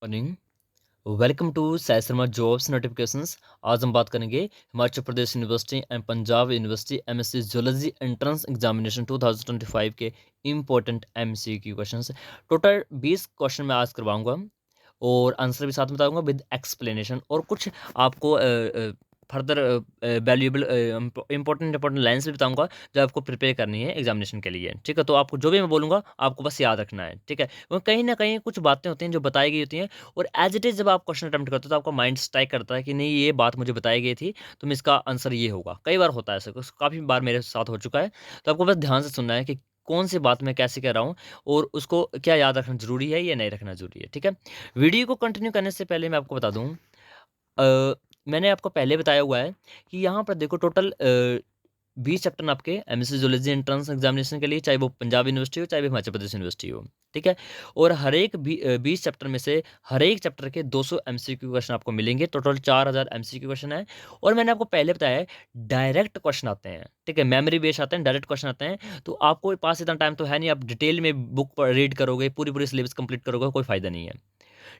Morning. Welcome to Sai Sharma jobs notifications. आज हम बात करेंगे Himachal Pradesh university and Punjab university MSc zoology entrance examination 2025 के important MCQ questions. Total 20 question मैं आज करवाऊंगा और आंसर भी साथ में बताऊंगा विद एक्सप्लेनेशन, और कुछ आपको फर्दर वैल्यूएबल इंपॉर्टेंट लाइन्स भी बताऊंगा जो आपको प्रिपेयर करनी है एग्जामिनेशन के लिए। ठीक है, तो आपको जो भी मैं बोलूँगा आपको बस याद रखना है। ठीक है, क्योंकि कहीं ना कहीं कुछ बातें होती हैं जो बताई गई होती हैं, और एज इट इज़ जब आप क्वेश्चन अटेम्प्ट करते हो तो आपका माइंड स्ट्राइक करता है कि नहीं, ये बात मुझे बताई गई थी तो मैं इसका आंसर ये होगा। कई बार होता है ऐसा, काफ़ी बार मेरे साथ हो चुका है। तो आपको बस ध्यान से सुनना है कि कौन सी बात मैं कैसे कह रहा हूँ और उसको क्या याद रखना ज़रूरी है या नहीं रखना ज़रूरी है। ठीक है, वीडियो को कंटिन्यू करने से पहले मैं आपको बता दूँ, मैंने आपको पहले बताया हुआ है कि यहाँ पर देखो टोटल 20 चैप्टर आपके एमएससी जूलॉजी एंट्रेंस एग्जामिनेशन के लिए, चाहे वो पंजाब यूनिवर्सिटी हो चाहे वो हिमाचल प्रदेश यूनिवर्सिटी हो। ठीक है, और हर एक 20 चैप्टर में से हर एक चैप्टर के 200 एमसीक्यू क्वेश्चन आपको मिलेंगे। टोटल 4000 एमसीक्यू क्वेश्चन है। और मैंने आपको पहले बताया है डायरेक्ट क्वेश्चन आते हैं। ठीक है, मेमोरी बेस आते हैं, डायरेक्ट क्वेश्चन आते हैं। तो आपको पास इतना टाइम तो है नहीं, आप डिटेल में बुक रीड करोगे, पूरी पूरी सिलेबस कंप्लीट करोगे, कोई फायदा नहीं है।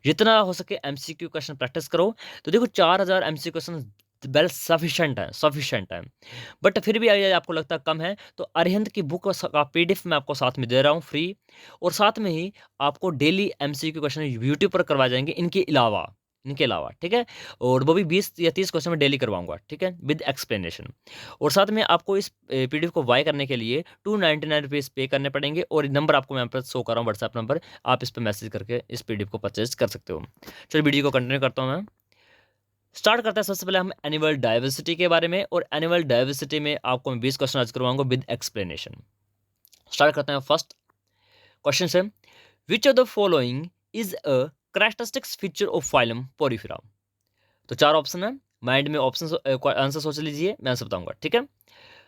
जितना हो सके एमसीक्यू क्वेश्चन प्रैक्टिस करो। तो देखो 4000 एमसीक्यू क्वेश्चन वेल सफिशेंट है। बट फिर भी अगर आपको लगता है कम है तो अरिहंत की बुक का पीडीएफ मैं आपको साथ में दे रहा हूँ फ्री, और साथ में ही आपको डेली एमसीक्यू क्वेश्चन यूट्यूब पर करवाए जाएंगे इनके अलावा। ठीक है, और वो भी 20 या 30 क्वेश्चन मैं डेली करवाऊंगा। ठीक है, विद एक्सप्लेनेशन। और साथ में आपको इस पीडीएफ को बाय करने के लिए 299 रुपीज़ पे करने पड़ेंगे, और नंबर आपको मैं यहाँ पर शो कर रहा हूँ, व्हाट्सएप नंबर। आप इस पर मैसेज करके इस पीडीएफ को परचेज कर सकते हो। चलिए वीडियो को कंटिन्यू करता हूँ मैं। स्टार्ट करते हैं सबसे पहले हम एनुअल डाइवर्सिटी के बारे में, और एनुअल डाइवर्सिटी में आपको मैं 20 क्वेश्चन आज करवाऊंगा विद एक्सप्लेनेशन। स्टार्ट करते हैं फर्स्ट क्वेश्चन से। विच of the following is a characteristics feature of phylum Porifera? तो चार ऑप्शन है, माइंड में ऑप्शन आंसर सोच लीजिए, मैं आंसर बताऊंगा। ठीक है,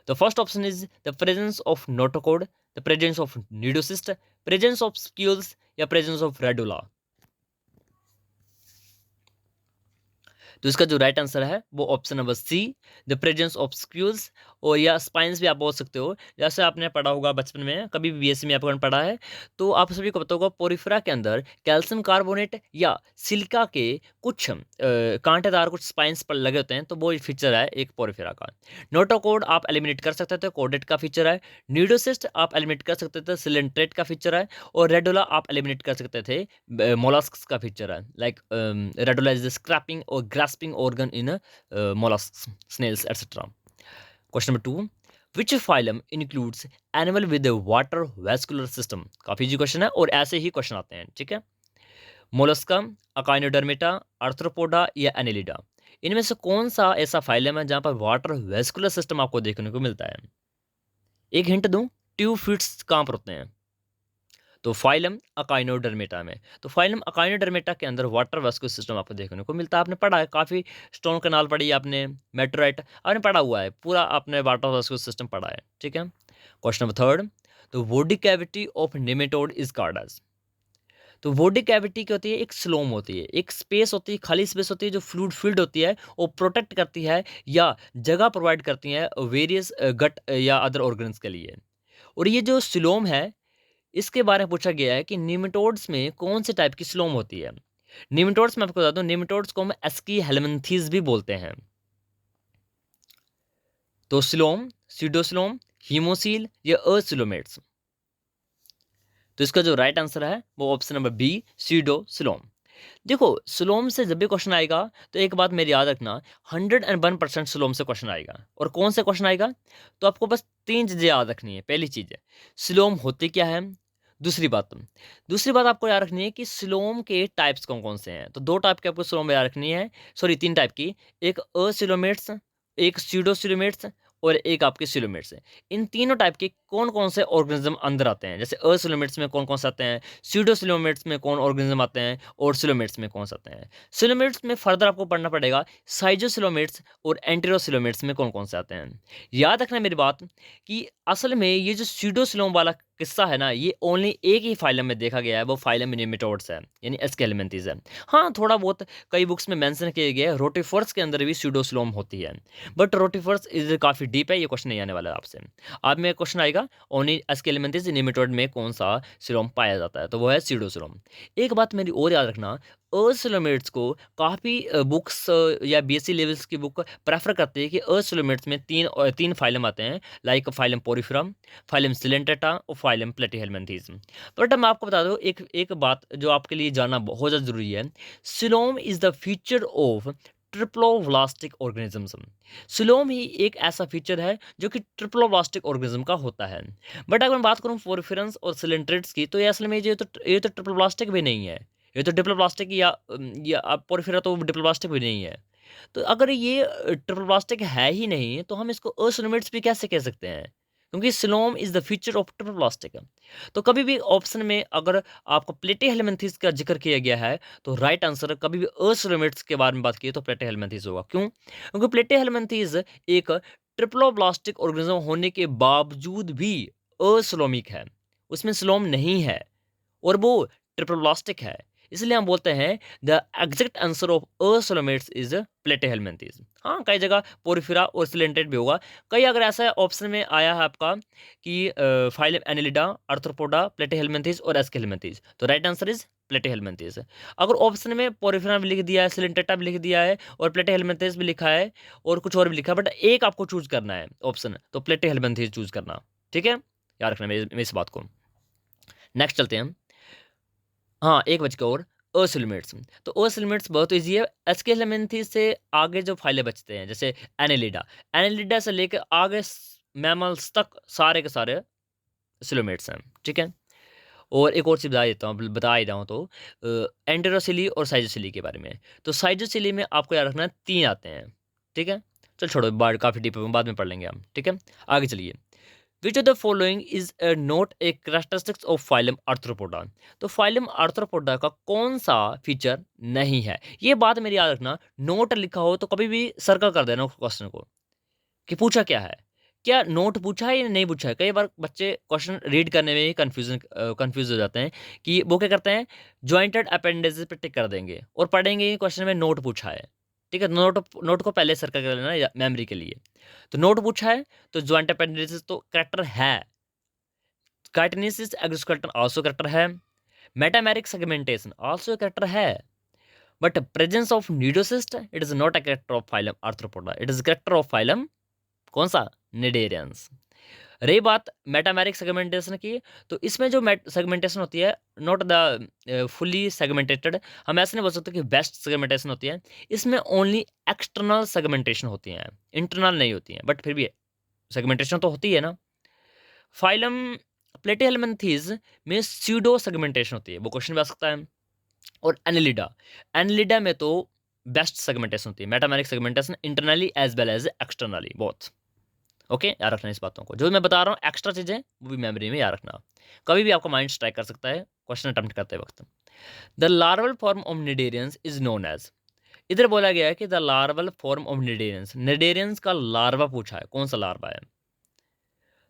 the first option is the presence of notochord, the presence of न्यूडोसिस्ट, प्रेजेंस ऑफ स्क्यूल्स, या प्रेजेंस ऑफ रेडुला। तो इसका जो राइट आंसर है वो option number C, the presence of spicules, और या स्पाइंस भी आप बोल सकते हो। जैसे आपने पढ़ा होगा बचपन में, कभी भी बीएससी में आपने पढ़ा है, तो आप सभी को पता होगा पोरिफेरा के अंदर कैल्शियम कार्बोनेट या सिलिका के कुछ कांटेदार कुछ स्पाइंस पर लगे होते हैं, तो वो फीचर है एक पोरिफेरा का। नोटोकोड आप एलिमिनेट कर सकते थे, कोडेट का फीचर है। न्यूडोसिस्ट आप एलिमिनेट कर सकते थे, सिलेंट्रेट का फीचर है। और रेडोला आप एलिमिनेट कर सकते थे, मोलस्क्स का फीचर है। Like radula is the scraping और grasping organ in molluscs, snails etcetera. Question number 2, which phylum includes animal with water vascular system? काफी इजी क्वेश्चन है, और ऐसे ही क्वेश्चन आते हैं। ठीक है, मोलस्का, अकाइनोडर्मेटा, आर्थ्रोपोडा, या एनेलिडा। इनमें से कौन सा ऐसा फाइलम है जहां पर वाटर वेस्कुलर सिस्टम आपको देखने को मिलता है? एक हिंट दूं, ट्यूब फीट्स कहां पर होते हैं? तो फाइलम अकाइनोडर्मेटा में। तो फाइलम अकाइनोडर्मेटा के अंदर वाटर वेस्कुलर सिस्टम आपको देखने को मिलता है। आपने पढ़ा है, काफ़ी स्टोन कैनाल पढ़ी है आपने, मेट्रोराइट आपने पढ़ा हुआ है, पूरा आपने वाटर वेस्कुलर सिस्टम पढ़ा है। ठीक है, क्वेश्चन नंबर थर्ड, तो body cavity of nematode is called as? तो बॉडी कैविटी क्या होती है? एक स्लोम होती है, एक स्पेस होती है, खाली स्पेस होती है जो फ्लूइड फील्ड होती है, वो प्रोटेक्ट करती है या जगह प्रोवाइड करती है वेरियस गट या अदर ऑर्गन्स के लिए। और ये जो सिलोम है, इसके बारे में पूछा गया है कि निमेटोड्स में कौन से टाइप की स्लोम होती है। निमेटोड्स में आपको बता दूं, निमेटोड्स को हम एस्की हेलमिंथीज भी बोलते हैं। तो स्लोम, सीडोस्लोम, हीमोसील, या असिलोमेट्स। तो इसका जो राइट आंसर है वो ऑप्शन नंबर बी, सीडोस्लोम। देखो, स्लोम से जब भी क्वेश्चन आएगा तो एक बात मेरी याद रखना, 101% स्लोम से क्वेश्चन आएगा। और कौन से क्वेश्चन आएगा? तो आपको बस तीन चीजें याद रखनी है। पहली चीज है स्लोम होती क्या है। दूसरी बात आपको याद रखनी है कि स्लोम के टाइप्स कौन कौन से हैं। तो दो टाइप के आपको स्लोम याद रखनी है, सॉरी तीन टाइप की, एक असिलोमेट्स, एक सीडोसिलोमेट्स, और एक आपके सिलोमेट्स है। इन तीनों टाइप के कौन कौन से ऑर्गेनिज्म अंदर आते हैं, जैसे असिलोमेट्स में कौन कौन से आते हैं, सीडोसिलोमेट्स में कौन ऑर्गेनिज्म आते हैं, और सिलोमेट्स में कौन से आते हैं। सिलोमेट्स में फर्दर आपको पढ़ना पड़ेगा साइजोसिलोमेट्स और एंटेरोसिलोमेट्स में कौन कौन से आते हैं। याद रखना मेरी बात कि असल में ये जो सीडोसिलोम वाला किस्सा है ना, ये ओनली एक ही फाइलम में देखा गया है, वो फाइलम नेमेटोड्स है, यानी एस्केलेमेंथीज है। हाँ, थोड़ा बहुत कई बुक्स में मेंशन किया गया है, रोटिफर्स के अंदर भी सीडोसिलोम होती है, बट रोटिफर्स इज काफ़ी डीप है, ये क्वेश्चन नहीं आने वाला है आपसे। आप में क्वेश्चन आएगा ओनली एस्केलेमेंथीज नेमेटोड में कौन सा सिलोम पाया जाता है, तो वो है सीडोसिलोम। एक बात मेरी और याद रखना, असिलोमेट्स को काफ़ी बुक्स या बीएससी लेवल्स की बुक प्रेफर करते हैं कि असिलोमेट्स में तीन फाइलम आते हैं, लाइक फाइलम पोरिफेरम, फाइलम सिलेंटेटा और फाइलम प्लेटीहेलमिन्थेस। बट मैं आपको बता दूं एक एक बात जो आपके लिए जानना बहुत ज़्यादा ज़रूरी है। Coelom is the feature of triploblastic organisms. Coelom ही एक ऐसा फीचर है जो कि ट्रिप्लोब्लास्टिक ऑर्गेनिज्म का होता है। बट अगर मैं बात करूं पोरिफेरम्स और सिलेंट्रेट्स की, तो ये असल में ये तो ट्रिप्लोब्लास्टिक भी नहीं है। ये तो डिप्लोप्लास्टिक या पोरिफेरा तो डिप्लोप्लास्टिक भी नहीं है। तो अगर ये ट्रिप्लोप्लास्टिक है ही नहीं, तो हम इसको असिलोमेट्स भी कैसे कह सकते हैं? क्योंकि coelom is the feature of ट्रिप्लोप्लास्टिक। तो कभी भी ऑप्शन में अगर आपको प्लेटीहेलमिन्थेस का जिक्र किया गया है, तो राइट आंसर कभी भी असिलोमेट्स के बारे में बात की तो प्लेटीहेलमिन्थेस होगा। क्यों? क्योंकि प्लेटीहेलमिन्थेस एक ट्रिप्लोब्लास्टिक ऑर्गेनिज्म होने के बावजूद भी असिलोमिक है, उसमें सिलोम नहीं है और वो ट्रिप्लोब्लास्टिक है। इसलिए हम बोलते हैं the exact answer of acoelomates is Platyhelminthes. हाँ, कई जगह पोरिफेरा और सिलेंटेड भी होगा। कई अगर ऐसा ऑप्शन में आया है आपका कि फाइलम एनिलिडा, आर्थ्रोपोडा, प्लेटीहेलमिन्थेस और एस्केलेमिन्थेस, तो राइट आंसर इज प्लेटीहेलमिन्थेस। अगर ऑप्शन में पोरिफेरा भी लिख दिया है, सिलेंटेटा भी लिख दिया है और प्लेटीहेलमिन्थेस भी लिखा है और कुछ और भी लिखा है, बट एक आपको चूज करना है ऑप्शन, तो प्लेटीहेलमिन्थेस चूज करना। ठीक है, याद रखना मेरी इस बात को। नेक्स्ट चलते हैं। हाँ, एक बज के और असिलोमेट्स। तो असिलोमेट्स बहुत ईजी है। एस्केलेमिन्थेस से आगे जो फाइलें बचते हैं, जैसे एनेलिडा, एनेलिडा से लेकर आगे मैमल्स तक सारे के सारे सिलोमेट्स हैं। ठीक है, और एक और चीज़ बता देता हूँ, बता ही रहा हूँ, तो एंटेरोसिली और साइजोसिली के बारे में। तो साइजोसिली में आपको याद रखना है 3 आते हैं। ठीक है, चल छोड़ो, बाद काफ़ी डीप बाद में पढ़ लेंगे हम। ठीक है, आगे चलिए। विच of the following is not A characteristics of phylum arthropoda. तो फाइलम आर्थ्रोपोडा का कौन सा फीचर नहीं है? ये बात मेरी याद रखना, नोट लिखा हो तो कभी भी सर्कल कर देना उस क्वेश्चन को कि पूछा क्या है। क्या नोट पूछा है या नहीं पूछा है? कई बार बच्चे क्वेश्चन रीड करने में ही कंफ्यूज हो जाते हैं कि वो क्या करते हैं, ज्वाइंटेड अपेंडेजेस पे टिक कर देंगे और पढ़ेंगे क्वेश्चन में नोट पूछा है। ठीक है, नोट नोट को पहले सर्कल कर लेना मेमोरी के लिए। तो नोट पूछा है तो ज्वाइंट अपेंडेजेस तो करेक्टर है। काइटनेसिस एग्जोस्केलेटन आल्सो करेक्टर है। मेटामेरिक सेगमेंटेशन आल्सो करेक्टर है। बट प्रेजेंस ऑफ न्यूडोसिस्ट it is not a character of phylum Arthropoda, it is character of phylum कौन सा, निडेरियंस। रही बात मेटामेरिक सेगमेंटेशन की, तो इसमें जो सेगमेंटेशन होती है, नॉट द फुली सेगमेंटेटेड, हम ऐसे नहीं बोल सकते कि बेस्ट सेगमेंटेशन होती है। इसमें ओनली एक्सटर्नल सेगमेंटेशन होती हैं, इंटरनल नहीं होती हैं, बट फिर भी सेगमेंटेशन तो होती है ना। फाइलम प्लेटीहेलमिन्थेस में स्यूडो सेगमेंटेशन होती है, वो क्वेश्चन भी आ सकता है। और एनिलिडा, एनिलिडा में तो बेस्ट सेगमेंटेशन होती है, metameric segmentation internally as well as externally both. Okay, याद रखना इस बातों को, जो मैं बता रहा हूँ एक्स्ट्रा चीज़ें वो भी मेमोरी में याद रखना। कभी भी आपका माइंड स्ट्राइक कर सकता है क्वेश्चन अटेम्प्ट करते वक्त। The larval form of cnidarians is known as, इधर बोला गया है कि the larval form of cnidarians, cnidarians का लार्वा पूछा है, कौन सा लार्वा है?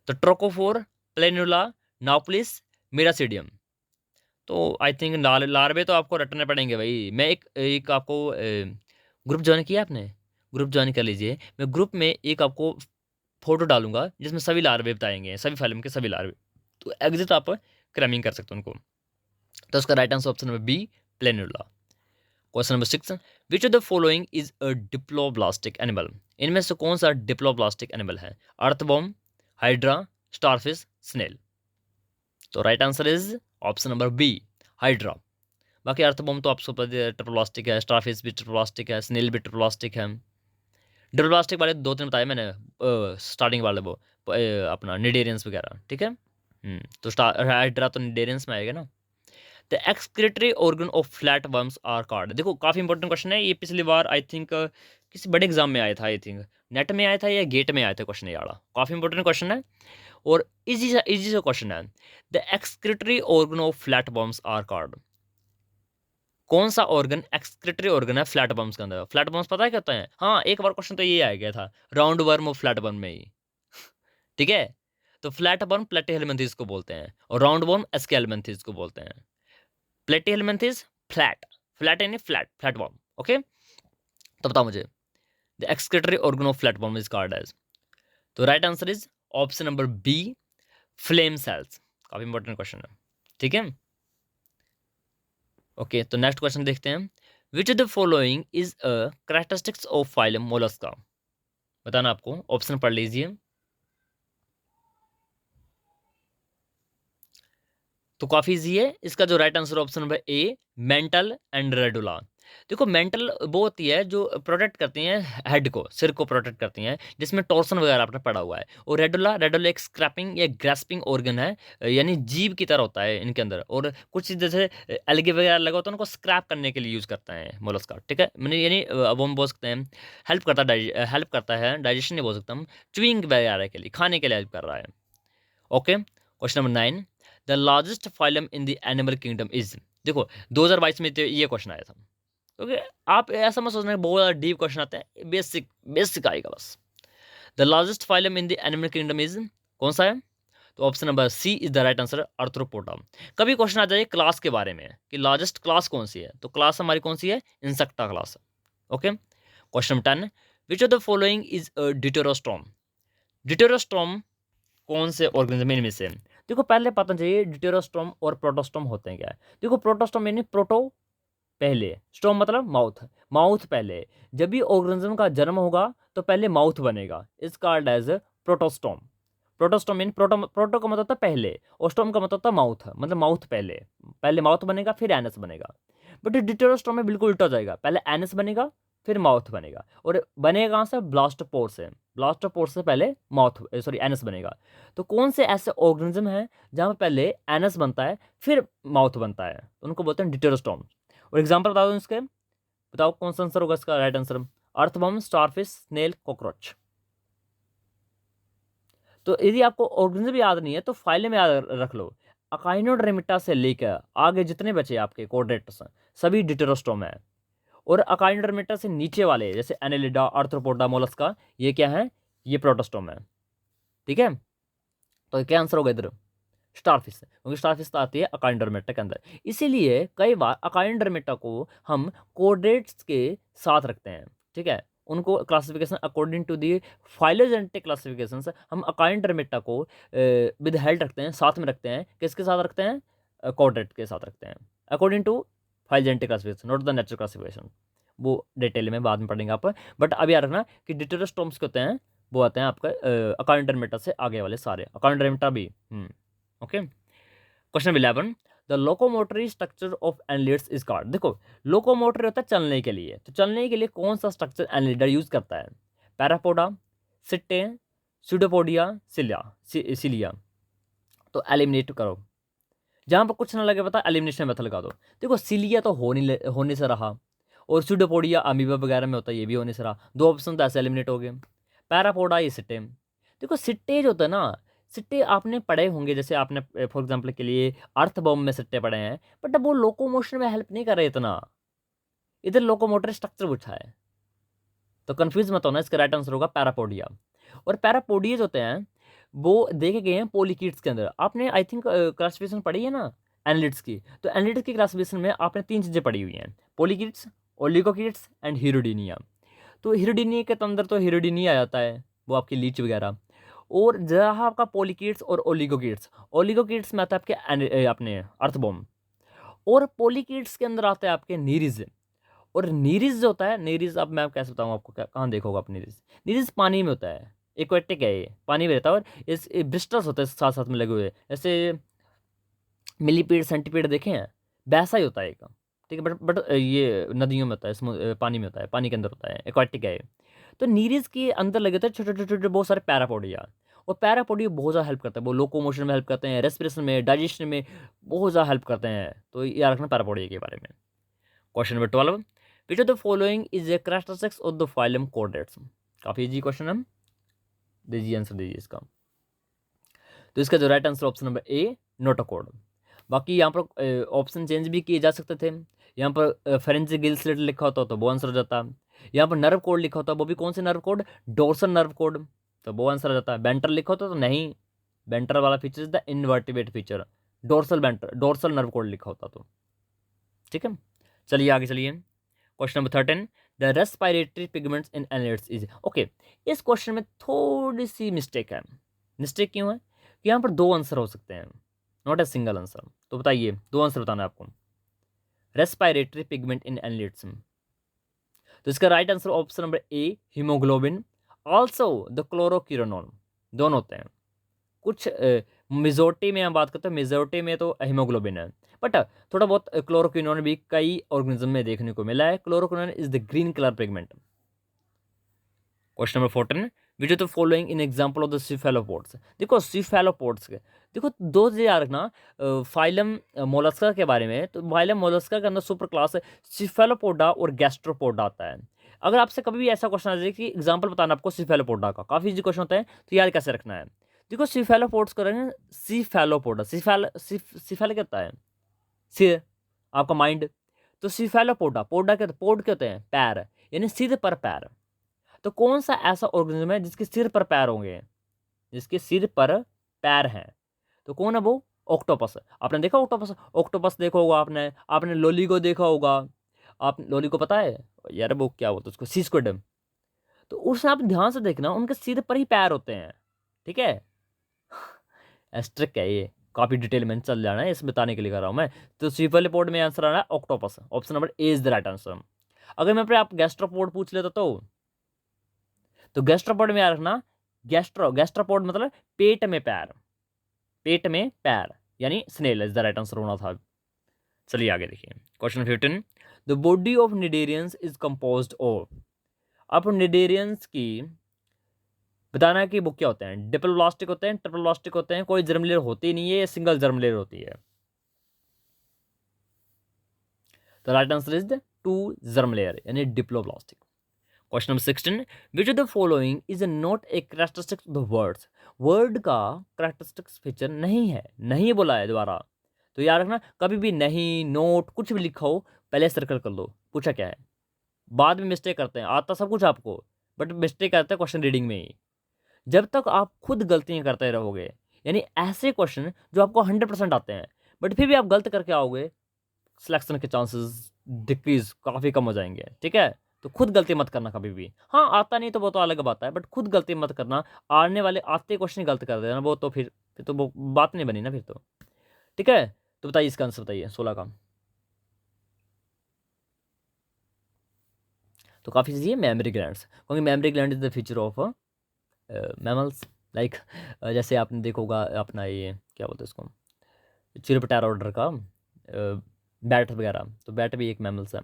तो ट्रोकोफोर, प्लेनुला, नाउप्लिस, मिरासिडियम। तो आई थिंक लार्वे तो आपको रटने पड़ेंगे भाई। मैं एक आपको ग्रुप ज्वाइन किया आपने, ग्रुप ज्वाइन कर लीजिए। मैं ग्रुप में एक आपको फोटो डालूंगा जिसमें सभी लार्वे बताएंगे, सभी फिल्म के सभी लार्वे, तो एग्जिट आप क्रैमिंग कर सकते हो उनको। तो उसका right answer option number B, planula. Question number 6, which of the following is a diploblastic animal. इनमें से कौन सा डिप्लोब्लास्टिक एनिमल है? Earthworm, hydra, starfish, snail. तो right answer is option number B, hydra. बाकी अर्थवॉर्म तो आपको पता है ट्रिप्लोब्लास्टिक है, स्टारफिश भी ट्रिप्लोब्लास्टिक है, स्नेल भी ट्रिप्लोब्लास्टिक है। डिप्लोब्लास्टिक वाले 2-3 बताए मैंने स्टार्टिंग वाले, वो अपना निडेरियंस वगैरह। ठीक है, तो हाइड्रा तो निडेरियंस में आएगा ना। The excretory organ of flat worms are card. देखो काफ़ी इंपॉर्टेंट क्वेश्चन है ये, पिछली बार आई थिंक किसी बड़े एग्जाम में आया था, आई थिंक नेट में आया था या गेट में आया था क्वेश्चन, ये वाला काफ़ी इंपॉर्टेंट क्वेश्चन है और इजी सा क्वेश्चन है। The excretory organ of flat worms are card. कौन सा ऑर्गन एक्सक्रीटरी ऑर्गन है फ्लैट वर्म्स के अंदर? फ्लैट वर्म्स पता है क्या होता है? हाँ, एक बार क्वेश्चन तो ये आ गया था, राउंड वर्म और फ्लैट वर्म में ही। ठीक है, तो फ्लैट वर्म प्लेटीहेलमिन्थेस को बोलते हैं और राउंड वर्म एस्केलेमिन्थेस को बोलते हैं। प्लेटीहेलमिन्थेस फ्लैट, फ्लैट यानी फ्लैट, फ्लैट वर्म। ओके, तो बताओ मुझे the excretory organ of flat worm is called as. तो right answer is option number B, flame cells. काफी इंपॉर्टेंट क्वेश्चन है। ठीक है, ओके, तो नेक्स्ट क्वेश्चन देखते हैं। Which of the following is a characteristics of phylum Mollusca. बताना आपको, ऑप्शन पढ़ लीजिए। तो काफ़ी ईज़ी है। इसका जो right answer option number A, mental and radula. देखो मेंटल वो होती है जो प्रोटेक्ट करती हैं हेड को, सिर को प्रोटेक्ट करती हैं, जिसमें टॉर्सन वगैरह आपने पढ़ा हुआ है। और रेडुला, रेडुला एक स्क्रैपिंग या ग्रास्पिंग ऑर्गन है, यानी जीभ की तरह होता है इनके अंदर। और कुछ चीज़ जैसे एल्गे वगैरह लगा होता है, उनको स्क्रैप करने के लिए यूज़ करते हैं मोलस्का, ठीक है। मैंने यानी अब हम बोल सकते हैं हेल्प करता है, डाइजेशन नहीं बोल सकता हम, च्युइंग वगैरह के लिए, खाने के लिए हेल्प कर रहा है। Okay, question number 9, the largest phylum in the animal kingdom is. देखो 2022 में तो ये क्वेश्चन आया था, ओके। आप ऐसा मत सोचना कि बहुत ज़्यादा डीप क्वेश्चन आते हैं, बेसिक बेसिक आएगा बस। The largest phylum in the animal kingdom is, कौन सा है? तो option number C is the right answer, Arthropoda. कभी क्वेश्चन आ जाए क्लास के बारे में कि लार्जेस्ट क्लास कौन सी है, तो क्लास हमारी कौन सी है? Insecta class. Okay, question number 10, which of the following is deuterostome. Deuterostome कौन से ऑर्गेनिज्म इनमें से? देखो पहले पता चाहिए डिटेरोस्टोम और प्रोटोस्टोम होते हैं क्या है। देखो प्रोटोस्टोम यानी प्रोटो पहले, स्टोम मतलब माउथ, माउथ पहले। जब भी ऑर्गेनिज्म का जन्म होगा तो पहले माउथ बनेगा, is called as protostome. Protostome mean proto, proto का मतलब होता है पहले, और स्टोम का मतलब होता है माउथ, मतलब माउथ पहले, पहले माउथ बनेगा फिर एनस बनेगा। बट डिटेरोस्टोम में बिल्कुल उल्टा हो जाएगा, पहले एनस बनेगा फिर माउथ बनेगा। और बनेगा कहाँ से? ब्लास्टोपोर से, ब्लास्टोपोर से पहले माउथ सॉरी एनस बनेगा। तो कौन से ऐसे ऑर्गेनिज्म हैं जहाँ पे पहले एनस बनता है फिर माउथ बनता है, तो उनको बोलते हैं डिटेरोस्टोम। और एग्जाम्पल बता दो इसके, बताओ कौन सा आंसर होगा इसका right answer? Earthworm, starfish, snail, cockroach. तो यदि आपको ऑर्गेनिज्म याद नहीं है तो फाइलम में याद रख लो। अकाइनोड्रेमिटा से लेकर आगे जितने बचे आपके कोऑर्डिनेटर्स हैं सभी डिटेरोस्टोम है। और अकाइनोड्रेमिटा से नीचे वाले जैसे एनेलिडा, आर्थ्रोपोडा, मोलस्का, ये क्या है? ये प्रोटोस्टोम है, ठीक है। तो क्या आंसर होगा इधर? स्टारफिश, क्योंकि स्टारफिश तो आती है अकाइनोड्रेमिटा के अंदर। इसीलिए कई बार अकाइनोड्रेमिटा को हम कोऑर्डिनेट्स के साथ रखते हैं, ठीक है। उनको classification according to the phylogenetic classification हम अकाइनोड्रेमिटा को विद हेल्ड रखते हैं, साथ में रखते हैं। किसके साथ रखते हैं? कोऑर्डिनेट के साथ रखते हैं, according to phylogenetic classification, not the natural classification. वो डिटेल में बाद में पढ़ेंगे आप। बट अब याद रखना कि डिटेरोस्टोम्स के होते हैं, वो आते हैं आपका अकाइनोड्रेमिटा से आगे वाले सारे, अकाइनोड्रेमिटा भी। Okay, question 11, the locomotory structure of annelids is called. देखो लोकोमोटरी होता है चलने के लिए, तो चलने के लिए कौन सा स्ट्रक्चर एनलिडर यूज करता है? पैरापोडा, सिट्टे, सुडोपोडिया, सिलिया। तो एलिमिनेट करो, जहां पर कुछ ना लगे पता एलिमिनेशन मेथड लगा दो। देखो सिलिया तो होने से रहा, और सुडोपोडिया अमीबा वगैरह में होता है, ये भी होने से रहा। दो ऑप्शन तो ऐसे एलिमिनेट हो गए। पैरापोडा, ये सिट्टे। देखो सिट्टे जो होता है ना, सिट्टे आपने पढ़े होंगे, जैसे आपने फॉर एग्जांपल के लिए अर्थ बॉम्ब में सिट्टे पढ़े हैं, बट अब वो लोकोमोशन में हेल्प नहीं कर रहे इतना। इधर लोकोमोटर स्ट्रक्चर पूछा है, तो कंफ्यूज मत होना, इसका राइट आंसर होगा पैरापोडिया। और पैरापोडिया होते हैं वो देखे गए हैं पोलिकीट्स के अंदर। आपने आई थिंक क्लासिफिकेशन पढ़ी है ना एनलिड्स की, तो एनलिड्स की क्लासिफिकेशन में आपने तीन चीज़ें पढ़ी हुई हैं, पोलिकीट्स, ओलिगोकीट्स एंड हीरोडिनिया। तो हीरोडिनिया के अंदर तो हीरोडिनिया आ जाता है, वो आपकी लीच वगैरह। और जहाँ आपका पोलिकीट्स और ओलिगोकीट्स, ओलिगोकीट्स में आता है आपके अपने अर्थबॉम्ब। और पोलिकीट्स के अंदर आता है आपके नीरिज। और नीरिज जो होता है, नीरिज अब मैं कैसे बताऊँ आपको, कहाँ देखोगे आप नीरिज? नीरिज पानी में होता है, एक्वेटिक है, ये पानी में रहता है। और इस ब्रिस्टल्स होते हैं साथ साथ में लगे हुए, जैसे मिलीपीड, सेंटीपीड देखे हैं, वैसा ही होता है एक, ठीक है। बट ये नदियों में होता है, पानी में होता है, पानी के अंदर होता है, एक्वाटिक है ये। तो नीरिज के अंदर लगे होते हैं छोटे छोटे छोटे बहुत सारे पैरापोडिया। और पैरापोडिया बहुत ज़्यादा हेल्प करता है, वो लोकोमोशन में हेल्प करते हैं, रेस्पिरेशन में, डाइजेशन में बहुत ज़्यादा हेल्प करते हैं। तो याद रखना पैरापोडिया के बारे में। Question number 12, which of the following is a characteristics of the phylum coordinates. काफ़ी इजी क्वेश्चन है, दीजिए आंसर दीजिए इसका। तो इसका जो राइट आंसर ऑप्शन नंबर ए, नोटोकॉर्ड। बाकी यहाँ पर ऑप्शन चेंज भी किए जा सकते थे। यहाँ पर फेरेंजिक गिल स्लिट लिखा होता तो वो आंसर हो जाता। यहाँ पर नर्व कोड लिखा होता, वो भी कौन से nerve code? Dorsal nerve code, तो वो आंसर हो जाता है। बेंटर लिखा होता तो नहीं, बेंटर वाला feature is the invertebrate feature, dorsal ventral, dorsal nerve cord लिखा होता तो, ठीक है। चलिए आगे चलिए, question number 13, the respiratory pigments in annelids is. Okay, इस क्वेश्चन में थोड़ी सी मिस्टेक है। मिस्टेक क्यों है? कि यहाँ पर दो आंसर हो सकते हैं, नॉट ए सिंगल आंसर। तो बताइए, दो आंसर बताना है आपको। Respiratory pigment in annelids. तो इसका right answer option number A haemoglobin. Also the chlorocruorin, दोनों होते हैं। कुछ मेजोरिटी में हम बात करते हैं, मेजोरिटी में तो हीमोग्लोबिन है, बट थोड़ा बहुत क्लोरोक्विनोन भी कई ऑर्गेनिज्म में देखने को मिला है। Chlorocruorin is the green colour pigment. Question number 14, which of the following in example of the cephalopods. देखो सिफेलोपोड्स के देखो दो चीज़ याद रखना, फाइलम मोलस्का के बारे में। तो फाइलम मोलस्का के अंदर सुपर क्लास सिफेलोपोडा और गैस्ट्रोपोडा आता है। अगर आपसे कभी भी ऐसा क्वेश्चन आ जाए कि एग्जांपल बताना आपको सिफेलोपोडा का, काफ़ी इजी क्वेश्चन होता है, तो याद कैसे रखना है। देखो सिफेलोपोड्स कर रहे हैं, सिफेलोपोडा, सिफेल क्या होता है, सिर, आपका माइंड। तो सिफेलोपोडा, पोडा क्या, पोड क्या होते हैं, पैर, यानी सिर पर पैर। तो कौन सा ऐसा ऑर्गेनिज्म है जिसके सिर पर पैर होंगे, जिसके सिर पर पैर हैं, तो कौन है वो, ऑक्टोपस। आपने देखा ऑक्टोपस, ऑक्टोपस देखा होगा आपने, आपने लोली को देखा होगा। आप लोली को पता है यार, वो क्या बोलते हैं उसको, सी स्क्विड। तो उसमें आप ध्यान से देखना, उनके सिर पर ही पैर होते हैं, ठीक है। एस्ट्रिक है ये, काफ़ी डिटेल में चल जाना है, इस बताने के लिए कर रहा हूँ मैं। तो सिफेलोपोड में आंसर आ रहा है octopus, option number A is the right answer. अगर मैं पे आप गैस्ट्रोपोड पूछ लेता तो गैस्ट्रोपोड में याद रखना, गैस्ट्रोपोड मतलब पेट में पैर, पेट में पैर, यानी snail is the right answer होना था। चलिए आगे देखिए, question 15, the body of cnidarians is composed of. अब निडेरियंस की बताना है कि वो क्या होते हैं, डिप्लोब्लास्टिक होते हैं, ट्रिप्लोब्लास्टिक होते हैं, कोई जर्म लेयर होती नहीं है, सिंगल जर्म लेयर होती है। तो right answer is the two germ layer, यानी diploblastic. Question number 16, which of the following is not a characteristic of the birds. Bird का कैरेक्टरिस्टिक्स फीचर नहीं है, नहीं बोला है दोबारा। तो याद रखना, कभी भी नहीं, नोट, कुछ भी लिखा हो पहले सर्कल कर लो, पूछा क्या है। बाद में मिस्टेक करते हैं, आता सब कुछ आपको, बट मिस्टेक करते हैं क्वेश्चन रीडिंग में ही। जब तक आप खुद गलतियां करते रहोगे, यानी ऐसे क्वेश्चन जो आपको 100% आते हैं बट फिर भी आप गलत करके आओगे, सिलेक्शन के चांसेस डिक्रीज, काफ़ी कम हो जाएंगे, ठीक है। तो खुद गलती मत करना कभी भी। हाँ आता नहीं तो वो तो अलग बात है, बट खुद गलती मत करना। आने वाले आते क्वेश्चन गलत कर देना, वो तो फिर तो वो बात नहीं बनी ना फिर तो, ठीक है। तो बताइए इसका आंसर, बताइए 16 का। तो काफ़ी चीज़ है मेमोरी ग्लैंड्स, क्योंकि memory gland is the feature of mammals, like जैसे आपने देखा होगा अपना ये क्या बोलते हैं इसको, चिरपटार ऑर्डर का बैट वगैरह। तो बैट भी एक मैमल्स है,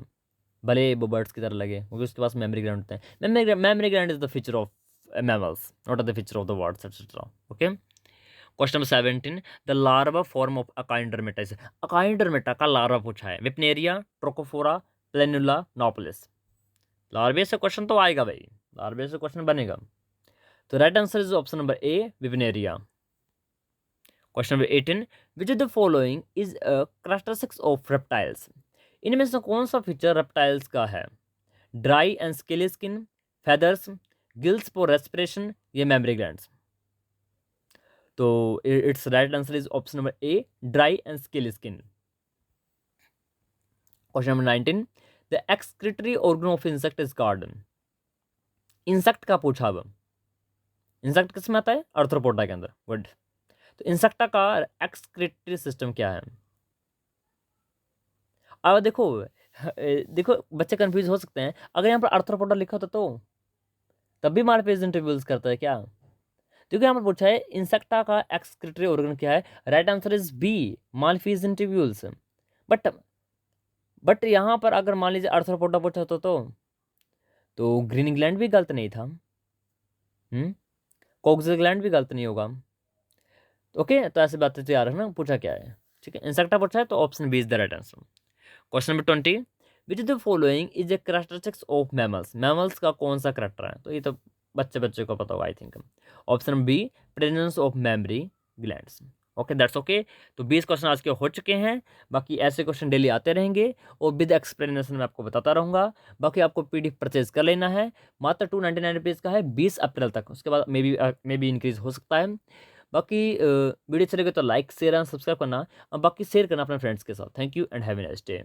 भले वो बर्ड्स की तरह लगे, क्योंकि उसके पास मेमोरी ग्लैंड होते हैं। Mammary gland is the feature of mammals, not the feature of the birds etcetera. Okay, question number 17, the larva form of echinodermata. Echinodermata का लार्वा पूछा है, विपनेरिया, ट्रोकोफोरा, प्लेनुला, नोपोलिस। लार्वे से क्वेश्चन तो आएगा भाई, लार्वे से क्वेश्चन बनेगा। तो right answer is option number A, bipinnaria. Question number 18, which of the following is a characteristics of reptiles. इनमें से कौन सा फीचर रेप्टाइल्स का है, dry and scaly skin, feathers, gills for respiration, ये मेमोरी ग्लैंड्स। तो it's right answer is option number A, dry and scaly skin. Question number 19, the excretory organ of insect is called. Insect का पूछा, अब insect किस में आता है, arthropoda के अंदर, गुड। तो इंसेक्टा का एक्सक्रीटरी सिस्टम क्या है। अब देखो देखो बच्चे कंफ्यूज हो सकते हैं, अगर यहाँ पर आर्थ्रोपोडा लिखा होता तो तब भी मालफेज इंटरव्यूज करता है क्या। क्योंकि यहाँ पर पूछा है इंसेक्टा का एक्सक्रीटरी ऑर्गन क्या है, right answer is B, Malpighian tubules. But but यहाँ पर अगर मान लीजिए आर्थ्रोपोडा पूछा होता तो ग्रीन ग्लैंड भी गलत नहीं था, कोक्सियल ग्लैंड भी गलत नहीं होगा। ओके, तो ऐसी बातें तो याद रखना, पूछा क्या है, ठीक है। इंसेक्टा पूछा है तो option B is the right answer. Question number 20, which the following is a characteristics of mammals. Mammals का कौन सा करेक्टर है, तो ये तो बच्चे को पता होगा I think. Option B, presence of memory glands. Okay that's okay. तो 20 क्वेश्चन आज के हो चुके हैं, बाकी ऐसे क्वेश्चन डेली आते रहेंगे और विद एक्सप्लेनेशन मैं आपको बताता रहूँगा। बाकी आपको पीडीएफ परचेज कर लेना है, मात्र 299 रुपीज़ का है, 20 अप्रैल तक, उसके बाद मे बी इंक्रीज हो सकता है। बाकी वीडियो अच्छी लगे तो लाइक शेयर एंड सब्सक्राइब करना, और बाकी शेयर करना अपने फ्रेंड्स के साथ। Thank you and have a nice day.